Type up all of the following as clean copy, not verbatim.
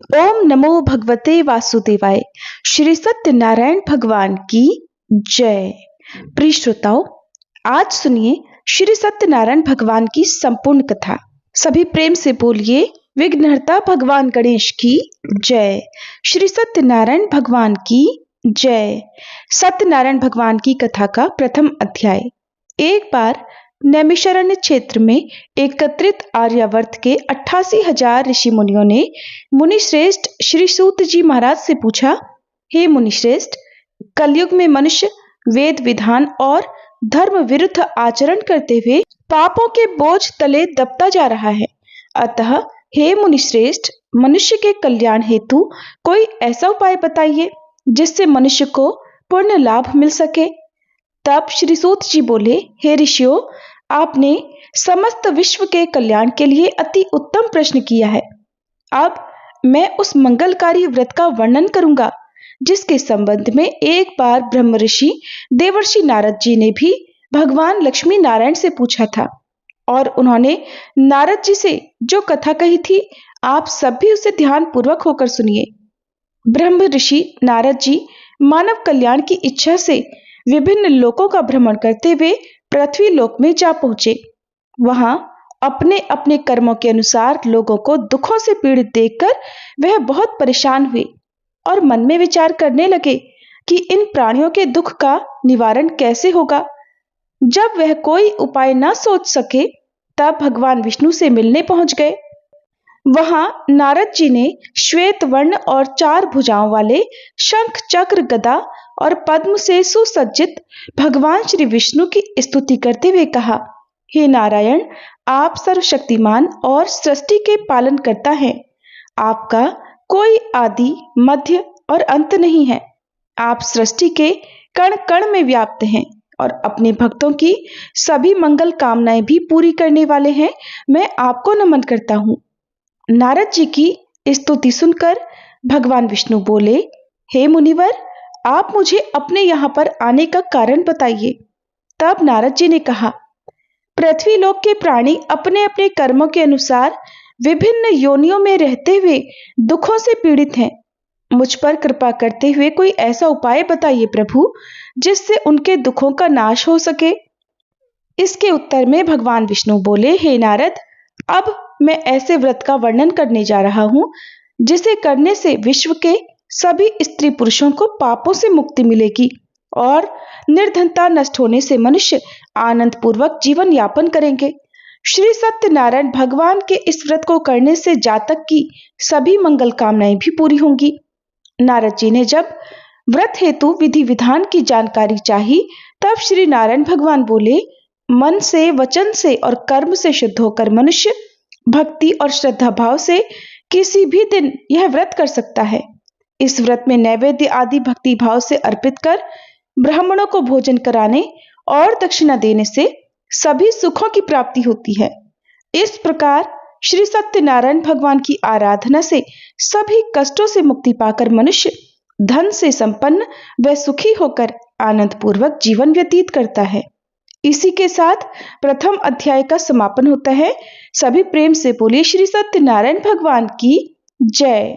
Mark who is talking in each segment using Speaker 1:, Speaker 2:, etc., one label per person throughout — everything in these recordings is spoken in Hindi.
Speaker 1: ओम नमो भगवते वासुदेवाय। श्री सत्यनारायण भगवान की जय। प्रिय श्रोताओं, आज सुनिए श्री सत्यनारायण भगवान की संपूर्ण कथा। सभी प्रेम से बोलिए विघ्नहर्ता भगवान गणेश की जय। श्री सत्यनारायण भगवान की जय। सत्यनारायण भगवान की कथा का प्रथम अध्याय। एक बार नैमिषारण्य क्षेत्र में एकत्रित आर्यावर्त के 88,000 ऋषि मुनियों ने मुनिश्रेष्ठ श्री सूत जी महाराज से पूछा, हे मुनिश्रेष्ठ, कलयुग में मनुष्य वेद विधान और धर्म विरुद्ध आचरण करते हुए पापों के बोझ तले दबता जा रहा है। अतः हे मुनिश्रेष्ठ, मनुष्य के कल्याण हेतु कोई ऐसा उपाय बताइए जिससे मनुष्य को पूर्ण लाभ मिल सके। तब श्री सूत जी बोले, हे ऋषियों, आपने समस्त विश्व के कल्याण के लिए अति उत्तम प्रश्न किया है। अब मैं उस मंगलकारी व्रत का वर्णन करूंगा जिसके संबंध में एक बार ब्रह्म ऋषि देवर्षि नारद जी ने भी भगवान लक्ष्मी नारायण से पूछा था, और उन्होंने नारद जी से जो कथा कही थी, आप सब भी उसे ध्यान पूर्वक होकर सुनिए। ब्रह्म ऋषि नारद जी मानव कल्याण की इच्छा से विभिन्न लोकों का भ्रमण करते हुए पृथ्वी लोक में जा पहुंचे। वहां अपने अपने कर्मों के अनुसार लोगों को दुखों से पीड़ित देखकर वह बहुत परेशान हुए और मन में विचार करने लगे कि इन प्राणियों के दुख का निवारण कैसे होगा। जब वह कोई उपाय न सोच सके, तब भगवान विष्णु से मिलने पहुंच गए। वहां नारद जी ने श्वेत वर्ण और 4 भुजाओं वाले शंख चक्र गदा और पद्म से सुसज्जित भगवान श्री विष्णु की स्तुति करते हुए कहा, हे नारायण, आप सर्वशक्तिमान और सृष्टि के पालन करता हैं। आपका कोई आदि मध्य और अंत नहीं है। आप सृष्टि के कण कण में व्याप्त हैं और अपने भक्तों की सभी मंगल कामनाएं भी पूरी करने वाले हैं। मैं आपको नमन करता हूं। नारद जी की स्तुति सुनकर भगवान विष्णु बोले, हे मुनिवर, आप मुझे अपने यहाँ पर आने का कारण बताइए। तब नारद जी ने कहा, पृथ्वी लोक के प्राणी अपने अपने कर्मों के अनुसार विभिन्न योनियों में रहते हुए दुखों से पीड़ित हैं। मुझ पर कृपा करते हुए कोई ऐसा उपाय बताइए प्रभु, जिससे उनके दुखों का नाश हो सके। इसके उत्तर में भगवान विष्णु बोले, हे नारद, अब मैं ऐसे व्रत का वर्णन करने जा रहा हूं जिसे करने से विश्व के सभी स्त्री पुरुषों को पापों से मुक्ति मिलेगी और निर्धनता नष्ट होने से मनुष्य आनंद पूर्वक जीवन यापन करेंगे। श्री सत्यनारायण भगवान के इस व्रत को करने से जातक की सभी मंगल कामनाएं भी पूरी होंगी। नारद जी ने जब व्रत हेतु विधि विधान की जानकारी चाही, तब श्री नारायण भगवान बोले, मन से, वचन से और कर्म से शुद्ध होकर मनुष्य भक्ति और श्रद्धा भाव से किसी भी दिन यह व्रत कर सकता है। इस व्रत में नैवेद्य आदि भक्ति भाव से अर्पित कर ब्राह्मणों को भोजन कराने और दक्षिणा देने से सभी सुखों की प्राप्ति होती है। इस प्रकार श्री सत्यनारायण भगवान की आराधना से सभी कष्टों से मुक्ति पाकर मनुष्य धन से संपन्न व सुखी होकर आनंद पूर्वक जीवन व्यतीत करता है। इसी के साथ प्रथम अध्याय का समापन होता है। सभी प्रेम से बोले श्री सत्यनारायण भगवान की जय।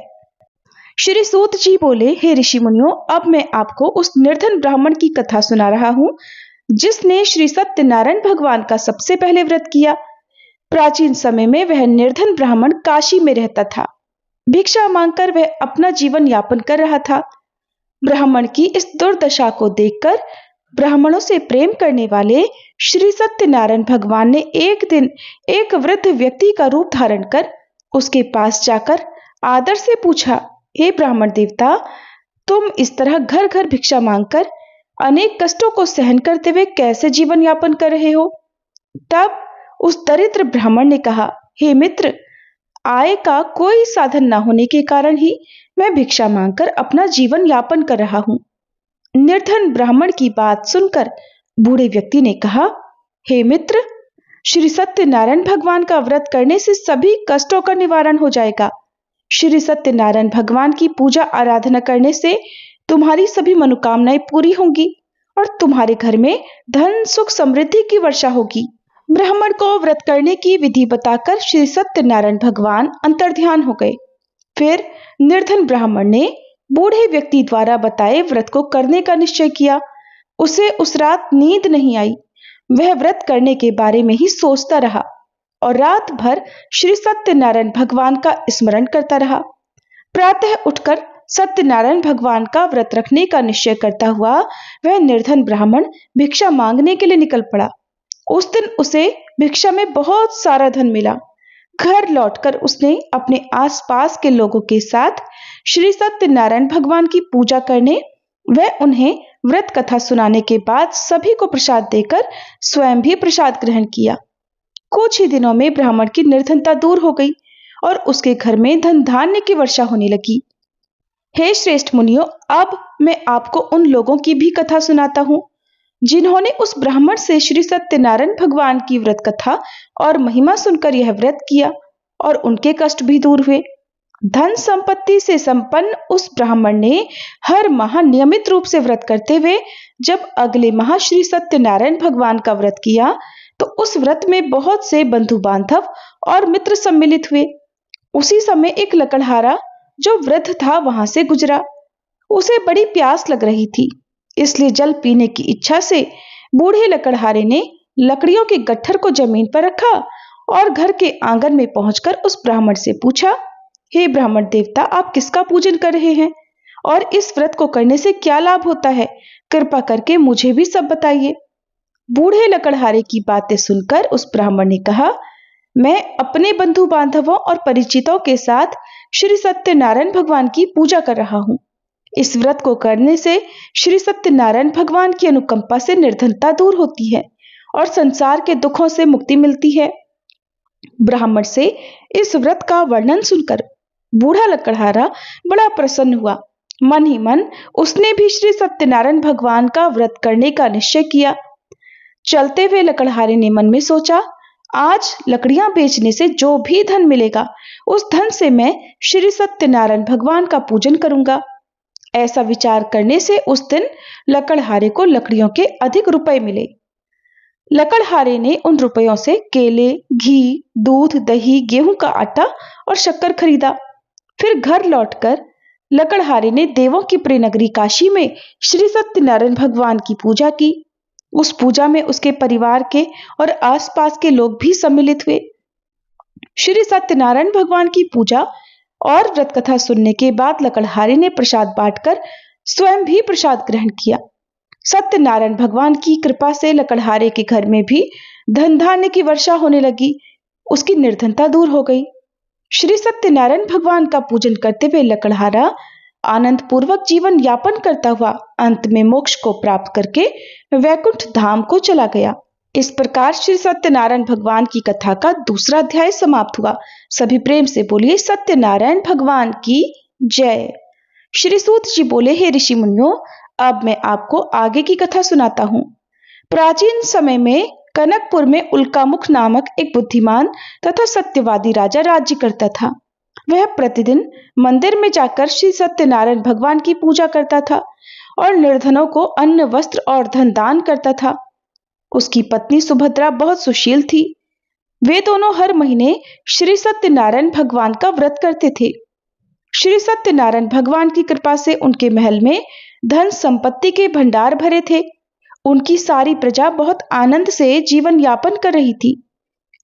Speaker 1: श्री सूत जी बोले, हे ऋषि मुनियों, अब मैं आपको उस निर्धन ब्राह्मण की कथा सुना रहा हूं जिसने श्री सत्यनारायण भगवान का सबसे पहले व्रत किया। प्राचीन समय में वह निर्धन ब्राह्मण काशी में रहता था। भिक्षा मांगकर वह अपना जीवन यापन कर रहा था। ब्राह्मण की इस दुर्दशा को देखकर ब्राह्मणों से प्रेम करने वाले श्री सत्यनारायण भगवान ने एक दिन एक वृद्ध व्यक्ति का रूप धारण कर उसके पास जाकर आदर से पूछा, हे ब्राह्मण देवता, तुम इस तरह घर घर भिक्षा मांगकर अनेक कष्टों को सहन करते हुए कैसे जीवन यापन कर रहे हो? तब उस दरिद्र ब्राह्मण ने कहा, हे मित्र, आय का कोई साधन न होने के कारण ही मैं भिक्षा मांगकर अपना जीवन यापन कर रहा हूं। निर्धन ब्राह्मण की बात सुनकर बूढ़े व्यक्ति ने कहा, हे मित्र, श्री सत्यनारायण भगवान का व्रत करने से सभी कष्टों का निवारण हो जाएगा। श्री सत्यनारायण भगवान की पूजा आराधना करने से तुम्हारी सभी मनोकामनाएं पूरी होंगी और तुम्हारे घर में धन सुख समृद्धि की वर्षा होगी। ब्राह्मण को व्रत करने की विधि बताकर श्री सत्यनारायण भगवान अंतर्ध्यान हो गए। फिर निर्धन ब्राह्मण ने बूढ़े व्यक्ति द्वारा बताए व्रत को करने का निश्चय किया। उसे उस रात नींद नहीं आई। वह व्रत करने के बारे में ही सोचता रहा और रात भर श्री सत्यनारायण भगवान का स्मरण करता रहा। प्रातः उठकर सत्यनारायण भगवान का व्रत रखने का निश्चय करता हुआ वह निर्धन ब्राह्मण भिक्षा मांगने के लिए निकल पड़ा। उस दिन उसे भिक्षा में बहुत सारा धन मिला। घर लौटकर उसने अपने आसपास के लोगों के साथ श्री सत्यनारायण भगवान की पूजा करने व उन्हें व्रत कथा सुनाने के बाद सभी को प्रसाद देकर स्वयं भी प्रसाद ग्रहण किया। कुछ ही दिनों में ब्राह्मण की निर्धनता दूर हो गई और उसके घर में धन धान्य की वर्षा होने लगी। हे श्रेष्ठ मुनियों, अब मैं आपको उन लोगों की भी कथा सुनाता हूँ जिन्होंने उस ब्राह्मण से श्री सत्यनारायण भगवान की व्रत कथा और महिमा सुनकर यह व्रत किया और उनके कष्ट भी दूर हुए। धन संपत्ति से संपन्न उस ब्राह्मण ने हर माह नियमित रूप से व्रत करते हुए जब अगले माह श्री सत्यनारायण भगवान का व्रत किया तो उस व्रत में बहुत से बंधु बांधव और मित्र सम्मिलित हुए। उसी समय एक लकड़हारा जो वृद्ध था वहां से गुजरा। उसे बड़ी प्यास लग रही थी, इसलिए जल पीने की इच्छा से बूढ़े लकड़हारे ने लकड़ियों के गट्ठर को जमीन पर रखा और घर के आंगन में पहुंचकर उस ब्राह्मण से पूछा, हे ब्राह्मण देवता, आप किसका पूजन कर रहे हैं और इस व्रत को करने से क्या लाभ होता है? कृपा करके मुझे भी सब बताइए। बूढ़े लकड़हारे की बातें सुनकर उस ब्राह्मण ने कहा, मैं अपने बंधु बांधवों और परिचितों के साथ श्री सत्यनारायण भगवान की पूजा कर रहा हूँ। इस व्रत को करने से श्री सत्यनारायण भगवान की अनुकंपा से निर्धनता दूर होती है और संसार के दुखों से मुक्ति मिलती है। ब्राह्मण से इस व्रत का वर्णन सुनकर बूढ़ा लकड़हारा बड़ा प्रसन्न हुआ। मन ही मन उसने भी श्री सत्यनारायण भगवान का व्रत करने का निश्चय किया। चलते हुए लकड़हारे ने मन में सोचा, आज लकड़ियां बेचने से जो भी धन मिलेगा उस धन से मैं श्री सत्यनारायण भगवान का पूजन करूंगा। ऐसा विचार करने से उस दिन लकड़हारे को लकड़ियों के अधिक रुपए मिले। लकड़हारे ने उन रुपयों से केले, घी, दूध, दही, गेहूं का आटा और शक्कर खरीदा। फिर घर लौटकर लकड़हारे ने देवों की प्रिय नगरी काशी में श्री सत्यनारायण भगवान की पूजा की। उस पूजा में उसके परिवार के और आसपास के लोग भी सम्मिलित हुए। श्री सत्यनारायण भगवान की पूजा और व्रत कथा सुनने के बाद लकड़हारे ने प्रसाद बांटकर स्वयं भी प्रसाद ग्रहण किया। सत्यनारायण भगवान की कृपा से लकड़हारे के घर में भी धन धान्य की वर्षा होने लगी। उसकी निर्धनता दूर हो गई। श्री सत्यनारायण भगवान का पूजन करते हुए लकड़हारा आनंद पूर्वक जीवन यापन करता हुआ अंत में मोक्ष को प्राप्त करके वैकुंठ धाम को चला गया। इस प्रकार श्री सत्यनारायण भगवान की कथा का दूसरा अध्याय समाप्त हुआ। सभी प्रेम से बोलिए सत्यनारायण भगवान की जय। श्री सूत जी बोले, हे ऋषि मुनियों, अब मैं आपको आगे की कथा सुनाता हूँ। प्राचीन समय में कनकपुर में उल्कामुख नामक एक बुद्धिमान तथा सत्यवादी राजा राज्य करता था। वह प्रतिदिन मंदिर में जाकर श्री सत्यनारायण भगवान की पूजा करता था और निर्धनों को अन्न, वस्त्र और धन दान करता था। उसकी पत्नी सुभद्रा बहुत सुशील थी। वे दोनों हर महीने श्री सत्यनारायण भगवान का व्रत करते थे। श्री सत्यनारायण भगवान की कृपा से उनके महल में धन संपत्ति के भंडार भरे थे। उनकी सारी प्रजा बहुत आनंद से जीवन यापन कर रही थी।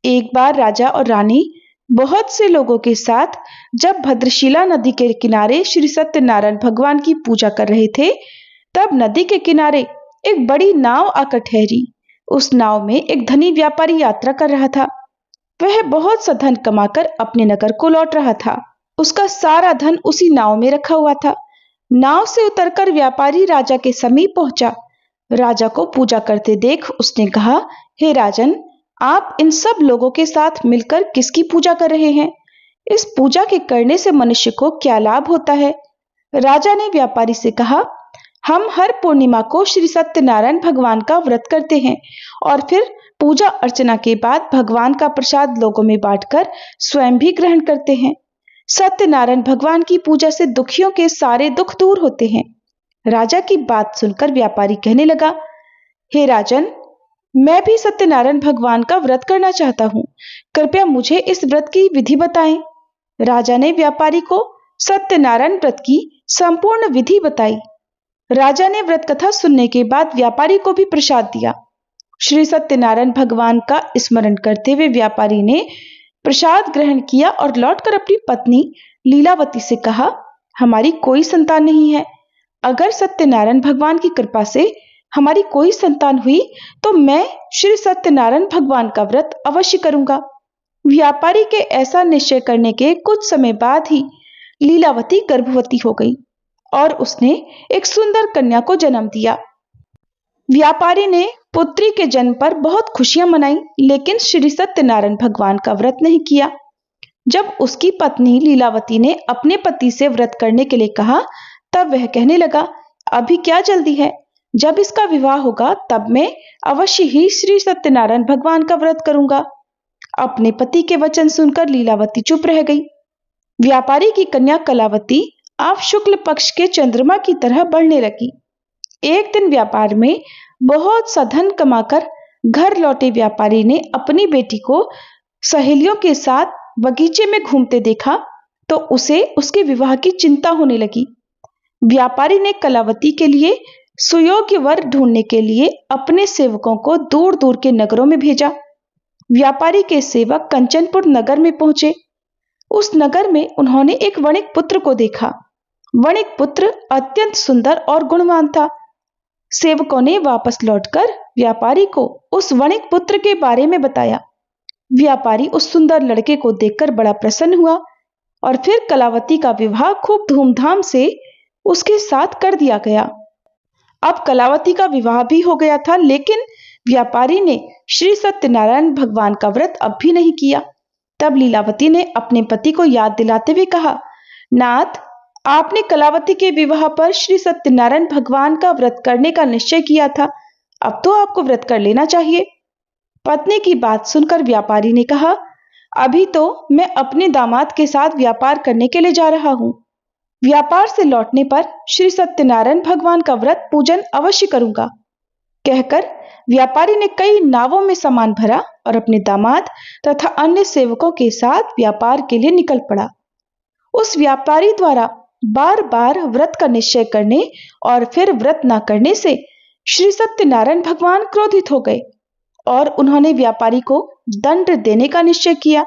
Speaker 1: एक बार राजा और रानी बहुत से लोगों के साथ जब भद्रशिला नदी के किनारे श्री सत्यनारायण भगवान की पूजा कर रहे थे, तब नदी के किनारे एक बड़ी नाव आकर ठहरी। उस नाव में एक धनी व्यापारी यात्रा कर रहा था। वह बहुत सा धन कमाकर अपने नगर को लौट रहा था। उसका सारा धन उसी नाव में रखा हुआ था। नाव से उतरकर व्यापारी राजा के समीप पहुंचा। राजा को पूजा करते देख उसने कहा, हे राजन, आप इन सब लोगों के साथ मिलकर किसकी पूजा कर रहे हैं? इस पूजा के करने से मनुष्य को क्या लाभ होता है? राजा ने व्यापारी से कहा, हम हर पूर्णिमा को श्री सत्यनारायण भगवान का व्रत करते हैं और फिर पूजा अर्चना के बाद भगवान का प्रसाद लोगों में बांटकर स्वयं भी ग्रहण करते हैं। सत्यनारायण भगवान की पूजा से दुखियों के सारे दुख दूर होते हैं। राजा की बात सुनकर व्यापारी कहने लगा, हे राजन, मैं भी सत्यनारायण भगवान का व्रत करना चाहता हूँ। कृपया मुझे इस व्रत की विधि बताएं। राजा ने व्यापारी को सत्यनारायण व्रत की संपूर्ण विधि बताई। राजा ने व्रत कथा सुनने के बाद व्यापारी को भी प्रसाद दिया। श्री सत्यनारायण भगवान का स्मरण करते हुए व्यापारी ने प्रसाद ग्रहण किया और लौटकर अपनी पत्नी लीलावती से कहा, हमारी कोई संतान नहीं है। अगर सत्यनारायण भगवान की कृपा से हमारी कोई संतान हुई तो मैं श्री सत्यनारायण भगवान का व्रत अवश्य करूंगा। व्यापारी के ऐसा निश्चय करने के कुछ समय बाद ही लीलावती गर्भवती हो गई और उसने एक सुंदर कन्या को जन्म दिया। व्यापारी ने पुत्री के जन्म पर बहुत खुशियां मनाई, लेकिन श्री सत्यनारायण भगवान का व्रत नहीं किया। जब उसकी पत्नी लीलावती ने अपने पति से व्रत करने के लिए कहा, तब वह कहने लगा, अभी क्या जल्दी है, जब इसका विवाह होगा तब मैं अवश्य ही श्री सत्यनारायण भगवान का व्रत करूंगा। अपने पति के वचन सुनकर लीलावती चुप रह गई। व्यापारी की कन्या कलावती अब शुक्ल पक्ष के चंद्रमा की तरह बढ़ने लगी। एक दिन व्यापार में बहुत सा धन कमाकर घर लौटे व्यापारी ने अपनी बेटी को सहेलियों के साथ बगीचे में घूमते देखा तो उसे उसके विवाह की चिंता होने लगी। व्यापारी ने कलावती के लिए सुयोग्य वर ढूंढने के लिए अपने सेवकों को दूर दूर के नगरों में भेजा। व्यापारी के सेवक कंचनपुर नगर में पहुंचे। उस नगर में उन्होंने एक वणिक पुत्र को देखा। वणिक पुत्र अत्यंत सुंदर और गुणवान था। सेवकों ने वापस लौटकर व्यापारी को उस वणिक पुत्र के बारे में बताया। व्यापारी उस सुंदर लड़के को देखकर बड़ा प्रसन्न हुआ और फिर कलावती का विवाह खूब धूमधाम से उसके साथ कर दिया गया। अब कलावती का विवाह भी हो गया था, लेकिन व्यापारी ने श्री सत्यनारायण भगवान का व्रत अब भी नहीं किया। तब लीलावती ने अपने पति को याद दिलाते हुए कहा, नाथ, आपने कलावती के विवाह पर श्री सत्यनारायण भगवान का व्रत करने का निश्चय किया था, अब तो आपको व्रत कर लेना चाहिए। पत्नी की बात सुनकर व्यापारी ने कहा, अभी तो मैं अपने दामाद के साथ व्यापार करने के लिए जा रहा हूं। व्यापार से लौटने पर श्री सत्यनारायण भगवान का व्रत पूजन अवश्य करूंगा। कहकर व्यापारी ने कई नावों में सामान भरा और अपने दामाद तथा अन्य सेवकों के साथ व्यापार के लिए निकल पड़ा। उस व्यापारी द्वारा बार बार व्रत का निश्चय करने और फिर व्रत न करने से श्री सत्यनारायण भगवान क्रोधित हो गए और उन्होंने व्यापारी को दंड देने का निश्चय किया।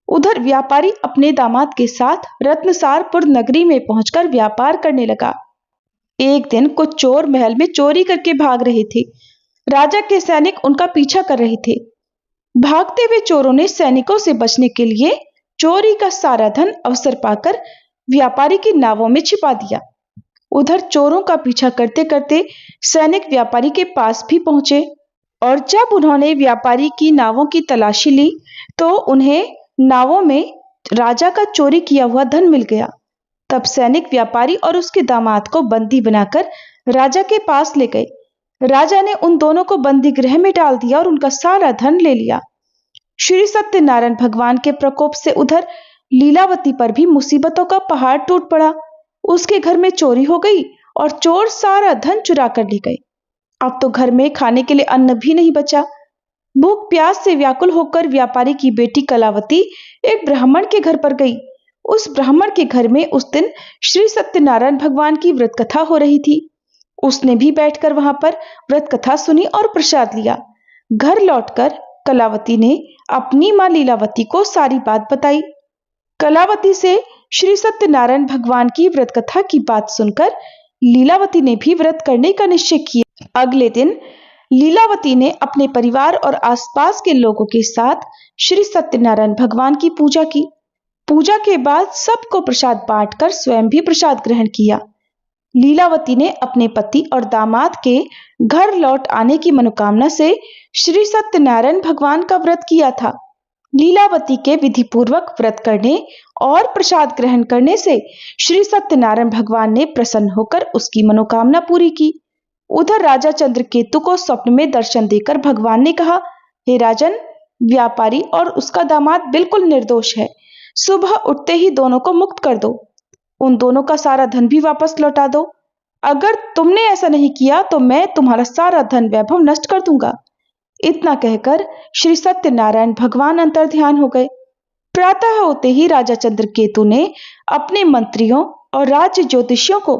Speaker 1: उधर व्यापारी अपने दामाद के साथ रत्नसारपुर नगरी में पहुंचकर व्यापार करने लगा। एक दिन कुछ चोर महल में चोरी करके भाग रहे थे। राजा के सैनिक उनका पीछा कर रहे थे। भागते हुए चोरों ने सैनिकों से बचने के लिए चोरी का सारा धन अवसर पाकर व्यापारी की नावों में छिपा दिया। उधर चोरों का पीछा करते करते सैनिक व्यापारी के पास भी पहुंचे और जब उन्होंने व्यापारी की नावों की तलाशी ली तो उन्हें नावों में राजा का चोरी किया हुआ धन मिल गया। तब सैनिक व्यापारी और उसके दामाद को बंदी बनाकर राजा के पास ले गए। राजा ने उन दोनों को बंदी गृह में डाल दिया और उनका सारा धन ले लिया। श्री सत्यनारायण भगवान के प्रकोप से उधर लीलावती पर भी मुसीबतों का पहाड़ टूट पड़ा। उसके घर में चोरी हो गई और चोर सारा धन चुरा कर ले गए। अब तो घर में खाने के लिए अन्न भी नहीं बचा। भूख प्यास से व्याकुल होकर व्यापारी की बेटी कलावती एक ब्राह्मण के घर पर गई। उस ब्राह्मण के घर में उस दिन श्री सत्यनारायण भगवान की व्रत कथा हो रही थी। उसने भी बैठकर वहां पर व्रत कथा सुनी और प्रसाद लिया। घर लौटकर कलावती ने अपनी मां लीलावती को सारी बात बताई। कलावती से श्री सत्यनारायण भगवान की व्रत कथा की बात सुनकर लीलावती ने भी व्रत करने का निश्चय किया। अगले दिन लीलावती ने अपने परिवार और आसपास के लोगों के साथ श्री सत्यनारायण भगवान की पूजा की। पूजा के बाद सबको प्रसाद बांटकर स्वयं भी प्रसाद ग्रहण किया। लीलावती ने अपने पति और दामाद के घर लौट आने की मनोकामना से श्री सत्यनारायण भगवान का व्रत किया था। लीलावती के विधि पूर्वक व्रत करने और प्रसाद ग्रहण करने से श्री सत्यनारायण भगवान ने प्रसन्न होकर उसकी मनोकामना पूरी की। उधर राजा चंद्रकेतु को स्वप्न में दर्शन देकर भगवान ने कहा, हे राजन, व्यापारी और उसका दामाद बिल्कुल निर्दोष है। सुबह उठते ही दोनों को मुक्त कर दो। उन दोनों का सारा धन भी वापस लौटा दो। अगर तुमने ऐसा नहीं किया तो मैं तुम्हारा सारा धन वैभव नष्ट कर दूंगा। इतना कहकर श्री सत्यनारायण भगवान अंतर्ध्यान हो गए। प्रातः होते ही राजा चंद्रकेतु ने अपने मंत्रियों और राज्य ज्योतिषियों को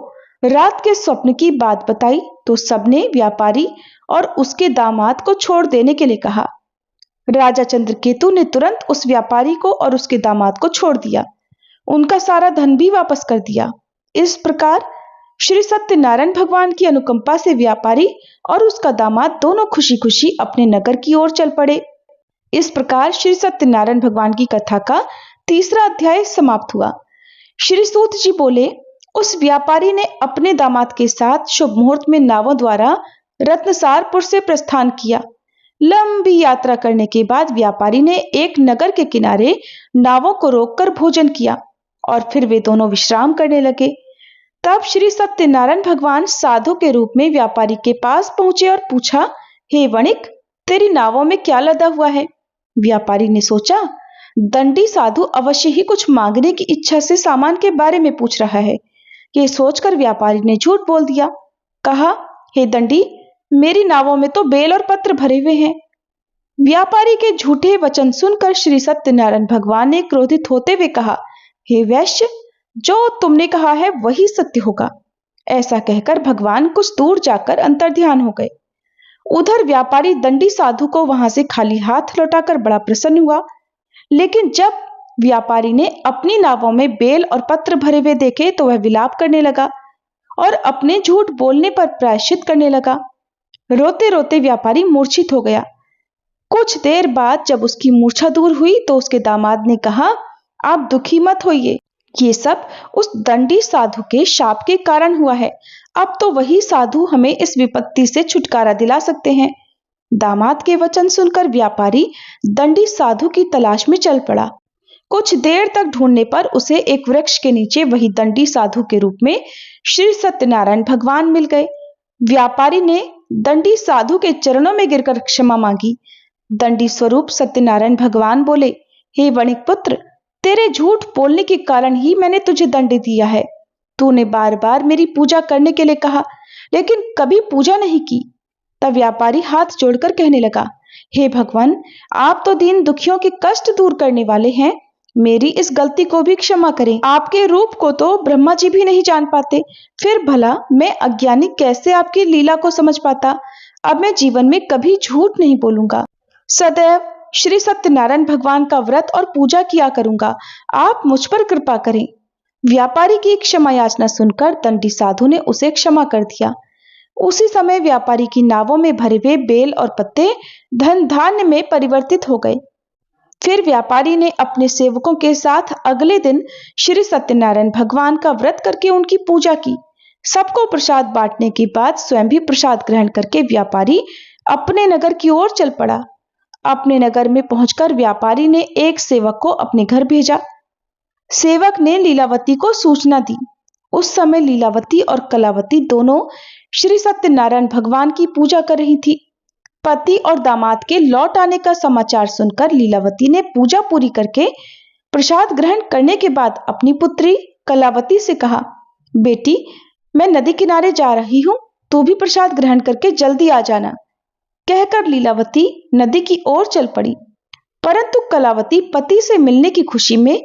Speaker 1: रात के स्वप्न की बात बताई तो सबने व्यापारी और उसके दामाद को छोड़ देने के लिए कहा। राजा चंद्रकेतु ने तुरंत उस व्यापारी को और उसके दामाद को छोड़ दिया, उनका सारा धन भी वापस कर दिया। इस प्रकार श्री सत्यनारायण भगवान की अनुकंपा से व्यापारी और उसका दामाद दोनों खुशी खुशी अपने नगर की ओर चल पड़े। इस प्रकार श्री सत्यनारायण भगवान की कथा का तीसरा अध्याय समाप्त हुआ। श्री सूत जी बोले, उस व्यापारी ने अपने दामाद के साथ शुभ मुहूर्त में नावों द्वारा रत्नसारपुर से प्रस्थान किया। लंबी यात्रा करने के बाद व्यापारी ने एक नगर के किनारे नावों को रोककर भोजन किया और फिर वे दोनों विश्राम करने लगे। तब श्री सत्यनारायण भगवान साधु के रूप में व्यापारी के पास पहुंचे और पूछा, हे वणिक, तेरी नावों में क्या लदा हुआ है? व्यापारी ने सोचा, दंडी साधु अवश्य ही कुछ मांगने की इच्छा से सामान के बारे में पूछ रहा है। ये सोचकर व्यापारी ने झूठ बोल दिया। कहा, हे दंडी, मेरी नावों में तो बेल और पत्र भरे हुए हैं। व्यापारी के झूठे वचन सुनकर श्री सत्यनारायण भगवान ने क्रोधित होते हुए कहा, हे वैश्य, जो तुमने कहा है वही सत्य होगा। ऐसा कहकर भगवान कुछ दूर जाकर अंतर्ध्यान हो गए। उधर व्यापारी दंडी साधु को वहां से खाली हाथ लौटाकर बड़ा प्रसन्न हुआ, लेकिन जब व्यापारी ने अपनी नावों में बेल और पत्र भरे हुए देखे तो वह विलाप करने लगा और अपने झूठ बोलने पर प्रायश्चित करने लगा। रोते रोते व्यापारी मूर्छित हो गया। कुछ देर बाद जब उसकी मूर्छा दूर हुई तो उसके दामाद ने कहा, आप दुखी मत होइए, ये सब उस दंडी साधु के शाप के कारण हुआ है। अब तो वही साधु हमें इस विपत्ति से छुटकारा दिला सकते हैं। दामाद के वचन सुनकर व्यापारी दंडी साधु की तलाश में चल पड़ा। कुछ देर तक ढूंढने पर उसे एक वृक्ष के नीचे वही दंडी साधु के रूप में श्री सत्यनारायण भगवान मिल गए। व्यापारी ने दंडी साधु के चरणों में गिरकर क्षमा मांगी। दंडी स्वरूप सत्यनारायण भगवान बोले, हे वणिक पुत्र, तेरे झूठ बोलने के कारण ही मैंने तुझे दंड दिया है। तूने बार बार मेरी पूजा करने के लिए कहा, लेकिन कभी पूजा नहीं की। तब व्यापारी हाथ जोड़कर कहने लगा, हे भगवान, आप तो दीन दुखियों के कष्ट दूर करने वाले हैं, मेरी इस गलती को भी क्षमा करें। आपके रूप को तो ब्रह्मा जी भी नहीं जान पाते, फिर भला मैं अज्ञानी कैसे आपकी लीला को समझ पाता। अब मैं जीवन में कभी झूठ नहीं बोलूंगा, सदैव श्री सत्यनारायण भगवान का व्रत और पूजा किया करूंगा। आप मुझ पर कृपा करें। व्यापारी की क्षमा याचना सुनकर दंडी साधु ने उसे क्षमा कर दिया। उसी समय व्यापारी की नावों में भरे हुए बेल और पत्ते धन धान्य में परिवर्तित हो गए। फिर व्यापारी ने अपने सेवकों के साथ अगले दिन श्री सत्यनारायण भगवान का व्रत करके उनकी पूजा की। सबको प्रसाद बांटने के बाद स्वयं भी प्रसाद ग्रहण करके व्यापारी अपने नगर की ओर चल पड़ा। अपने नगर में पहुंचकर व्यापारी ने एक सेवक को अपने घर भेजा। सेवक ने लीलावती को सूचना दी। उस समय लीलावती और कलावती दोनों श्री सत्यनारायण भगवान की पूजा कर रही थी। पति और दामाद के लौट आने का समाचार सुनकर लीलावती ने पूजा पूरी करके प्रसाद ग्रहण करने के बाद अपनी पुत्री कलावती से कहा, बेटी, मैं नदी किनारे जा रही हूं, तू भी प्रसाद ग्रहण करके जल्दी आ जाना। कहकर लीलावती नदी की ओर चल पड़ी, परंतु कलावती पति से मिलने की खुशी में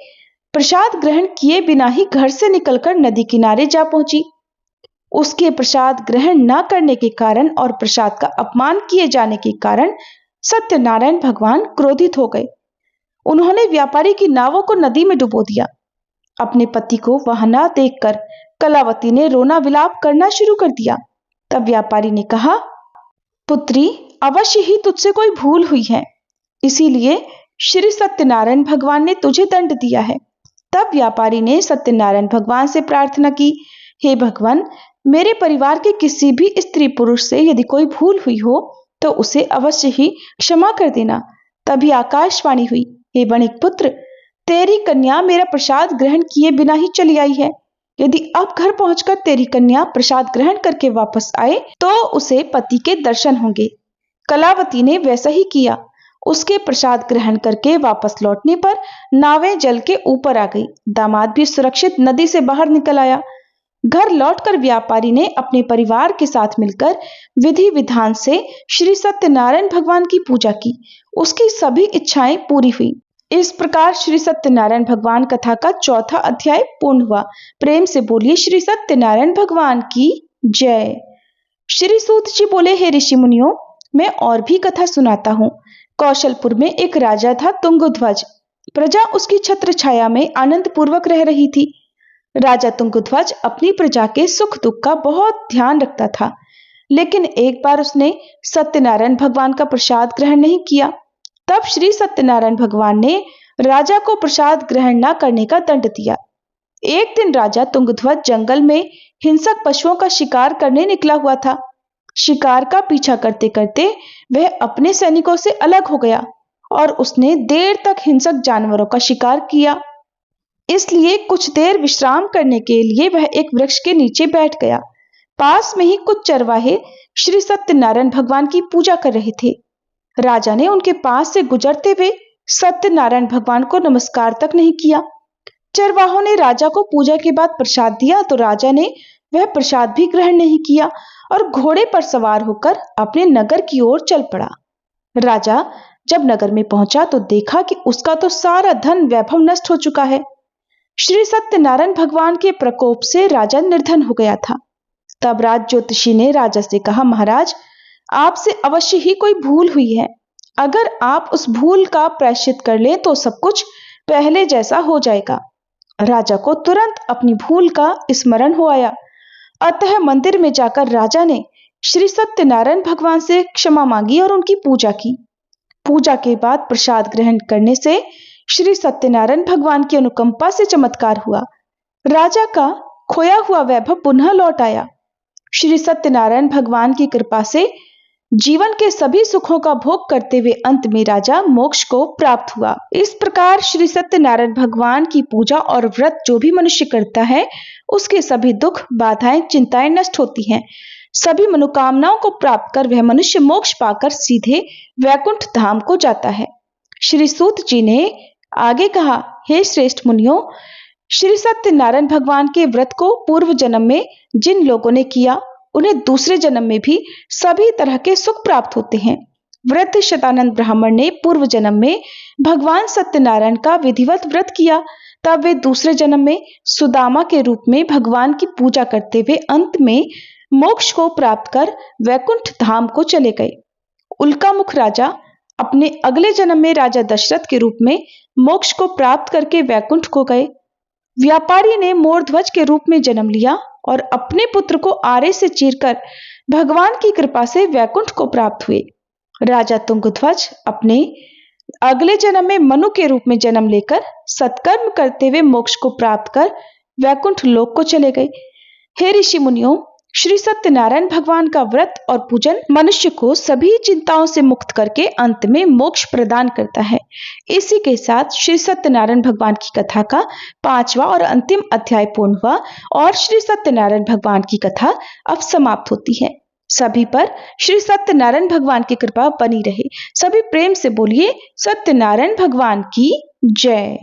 Speaker 1: प्रसाद ग्रहण किए बिना ही घर से निकलकर नदी किनारे जा पहुंची। उसके प्रसाद ग्रहण न करने के कारण और प्रसाद का अपमान किए जाने के कारण सत्यनारायण भगवान क्रोधित हो गए। उन्होंने व्यापारी की नावों को नदी में डुबो दिया। अपने पति को वहां न देखकर कलावती ने रोना विलाप करना शुरू कर दिया। तब व्यापारी ने कहा, पुत्री, अवश्य ही तुझसे कोई भूल हुई है, इसीलिए श्री सत्यनारायण भगवान ने तुझे दंड दिया है। तब व्यापारी ने सत्यनारायण भगवान से प्रार्थना की, हे भगवान, मेरे परिवार के किसी भी स्त्री पुरुष से यदि कोई भूल हुई हो तो उसे अवश्य ही क्षमा कर देना। तभी आकाशवाणी हुई, हे वणिक पुत्र, तेरी कन्या मेरा प्रसाद ग्रहण किए बिना ही चली आई है। यदि अब घर पहुंचकर तेरी कन्या प्रसाद ग्रहण करके वापस आए तो उसे पति के दर्शन होंगे। कलावती ने वैसा ही किया। उसके प्रसाद ग्रहण करके वापस लौटने पर नावें जल के ऊपर आ गई। दामाद भी सुरक्षित नदी से बाहर निकल आया। घर लौटकर व्यापारी ने अपने परिवार के साथ मिलकर विधि विधान से श्री सत्यनारायण भगवान की पूजा की। उसकी सभी इच्छाएं पूरी हुई। इस प्रकार श्री सत्यनारायण भगवान कथा का चौथा अध्याय पूर्ण हुआ। प्रेम से बोलिए श्री सत्यनारायण भगवान की जय। श्री सूत जी बोले, हे ऋषि मुनियों, मैं और भी कथा सुनाता हूँ। कौशलपुर में एक राजा था तुंगध्वज। प्रजा उसकी छत्र छाया में आनंद पूर्वक रह रही थी। राजा तुंगध्वज अपनी प्रजा के सुख दुख का बहुत ध्यान रखता था, लेकिन एक बार उसने सत्यनारायण भगवान का प्रसाद ग्रहण नहीं किया। तब श्री सत्यनारायण भगवान ने राजा को प्रसाद ग्रहण न करने का दंड दिया। एक दिन राजा तुंगध्वज जंगल में हिंसक पशुओं का शिकार करने निकला हुआ था। शिकार का पीछा करते करते वह अपने सैनिकों से अलग हो गया और उसने देर तक हिंसक जानवरों का शिकार किया। इसलिए कुछ देर विश्राम करने के लिए वह एक वृक्ष के नीचे बैठ गया। पास में ही कुछ चरवाहे श्री सत्यनारायण भगवान की पूजा कर रहे थे। राजा ने उनके पास से गुजरते हुए सत्यनारायण भगवान को नमस्कार तक नहीं किया। चरवाहों ने राजा को पूजा के बाद प्रसाद दिया तो राजा ने वह प्रसाद भी ग्रहण नहीं किया और घोड़े पर सवार होकर अपने नगर की ओर चल पड़ा। राजा जब नगर में पहुंचा तो देखा कि उसका तो सारा धन वैभव नष्ट हो चुका है। श्री सत्यनारायण भगवान के प्रकोप से राजा निर्धन हो गया था। तब राज ज्योतिषी ने राजा से कहा, महाराज, आपसे अवश्य ही कोई भूल हुई है। अगर आप उस भूल का प्रायश्चित कर लें तो सब कुछ पहले जैसा हो जाएगा। राजा को तुरंत अपनी भूल का स्मरण हो आया। अतः मंदिर में जाकर राजा ने श्री सत्यनारायण भगवान से क्षमा मांगी और उनकी पूजा की। पूजा के बाद प्रसाद ग्रहण करने से श्री सत्यनारायण भगवान की अनुकंपा से चमत्कार हुआ। राजा का खोया हुआ वैभव पुनः लौट आया। श्री सत्यनारायण भगवान की कृपा से जीवन के सभी सुखों का भोग करते हुए अंत में राजा मोक्ष को प्राप्त हुआ। इस प्रकार श्री सत्यनारायण भगवान की पूजा और व्रत जो भी मनुष्य करता है, उसके सभी दुख, बाधाएं, चिंताएं नष्ट होती हैं। सभी मनोकामनाओं को प्राप्त कर वह मनुष्य मोक्ष पाकर सीधे वैकुंठ धाम को जाता है। श्री सूत जी ने आगे कहा, हे श्रेष्ठ मुनियों, श्री सत्यनारायण भगवान के व्रत को पूर्व जन्म में जिन लोगों ने किया, उन्हें दूसरे जन्म में भी सभी तरह के सुख प्राप्त होते हैं। वृद्ध शतानंद ब्राह्मण ने पूर्व जन्म में भगवान सत्यनारायण का विधिवत व्रत किया। तब वे दूसरे जन्म में सुदामा के रूप में भगवान की पूजा करते हुए अंत में मोक्ष को प्राप्त कर वैकुंठ धाम को चले गए। उल्कामुख राजा अपने अगले जन्म में राजा दशरथ के रूप में मोक्ष को प्राप्त करके वैकुंठ को गए। व्यापारी ने मोरध्वज के रूप में जन्म लिया और अपने पुत्र को आरे से चीरकर भगवान की कृपा से वैकुंठ को प्राप्त हुए। राजा तुंगध्वज अपने अगले जन्म में मनु के रूप में जन्म लेकर सत्कर्म करते हुए मोक्ष को प्राप्त कर वैकुंठ लोक को चले गए। हे ऋषि मुनियों, श्री सत्यनारायण भगवान का व्रत और पूजन मनुष्य को सभी चिंताओं से मुक्त करके अंत में मोक्ष प्रदान करता है। इसी के साथ श्री सत्यनारायण भगवान की कथा का 5वां और अंतिम अध्याय पूर्ण हुआ और श्री सत्यनारायण भगवान की कथा अब समाप्त होती है। सभी पर श्री सत्यनारायण भगवान की कृपा बनी रहे। सभी प्रेम से बोलिए सत्यनारायण भगवान की जय।